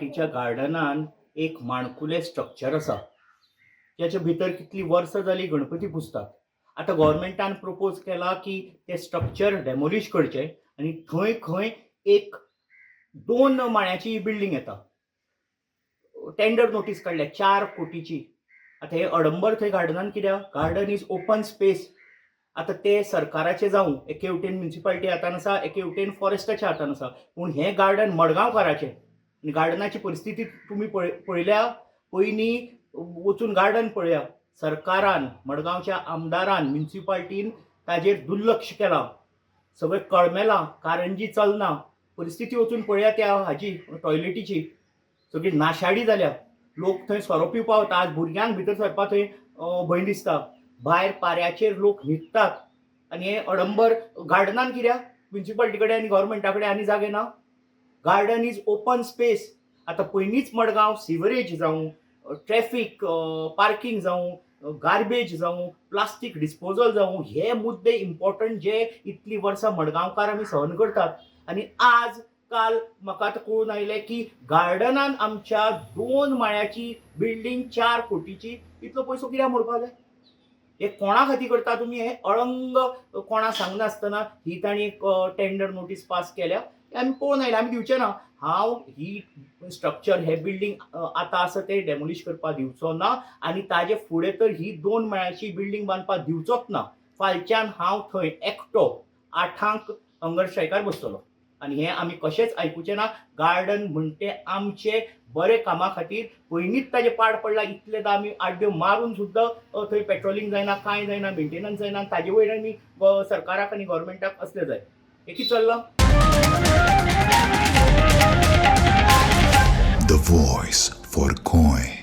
म्युन्सिपाल्टीच्या गार्डनान एक माणकुलें स्ट्रक्चर आसा, त्याच्या भितर कितलीं वर्सां जालीं गणपती पुजतात. आतां गव्हर्नमेंटान प्रपोज केला की तें स्ट्रक्चर डेमोलिश करचें आनी थंय खंय एक 2 माळ्याची बिल्डींग येता. टेंडर नोटीस काडल्या 4 कोटीची. आतां हे अडंबर थंय गार्डनान कित्याक? Garden is open space. आतां ते सरकाराचें जावं, एके वटेन म्युन्सिपाल्टी हातान आसा, एके वटेन फॉरेस्टाच्या हातान आसा, पूण हें गार्डन मडगांवकाराचें. आनी गार्डनाची परिस्थिती तुमी पळयल्या. पयलीं वचून गार्डन पळया. सरकारान, मडगांवच्या आमदारान, म्युन्सिपाल्टीन ताजेर दुर्लक्ष केलां. सगळें कळमेलां, कारंजी चलना. परिस्थिती वचून पळया त्या हाची टॉयलेटीची. सगळी नाशाडी जाल्या. लोक थंय सोरो पिवपाक वता. आज भुरग्यांक भितर सरपाक थंय भंय दिसता. भायर पाऱ्याचेर लोक न्हिदतात. आनी हे अडंबर गार्डनान कित्याक? म्युन्सिपाल्टी कडेन आनी गव्हर्नमेंटा कडेन आनी जागे ना. Garden is open space. आतां पयलींच मडगांव सिवरेज जावं, ट्रॅफिक, पार्किंग जावं, गार्बेज जावं, प्लास्टीक डिस्पोजल जावं, हे मुद्दे इम्पॉर्टंट जे इतलीं वर्सां मडगांवकार आमी सहन करतात. आनी आज काल म्हाका आतां कळून आयलें की गार्डनान आमच्या 2 माळ्याची बिल्डींग 4 कोटीची. इतलो पयसो कित्याक मोडपाक जाय? हे कोणा खातीर करता तुमी? हे अळंग कोणा सांगनासतना ही ताणी एक टेंडर नोटीस पास केल्या. हें आमी पळोवन आयल्या. आमी दिवचे ना. हांव ही स्ट्रक्चर, हे बिल्डींग आतां आसा तें डेमोलिश करपाक दिवचो ना आनी ताजे फुडें तर ही 2 माळ्याची बिल्डींग बांदपाक दिवचोच ना. फालच्यान हांव थंय एकटो 8 हंगर स्ट्रायकार बसतलो आनी हें आमी कशेंच आयकुचें ना. गार्डन म्हणटे आमचे बरे कामा खातीर. पयलींच ताजे पाड पडला. इतलेदां आमी आड्ड्यो मारून सुद्दां थंय पेट्रोलिंग जायना, कांय जायना, मेंटेनन्स जायना. ताजे वयर आमी सरकाराक आनी गव्हर्नमेंटाक असले जाय. हे कितें चल्लां? The voice for Coin.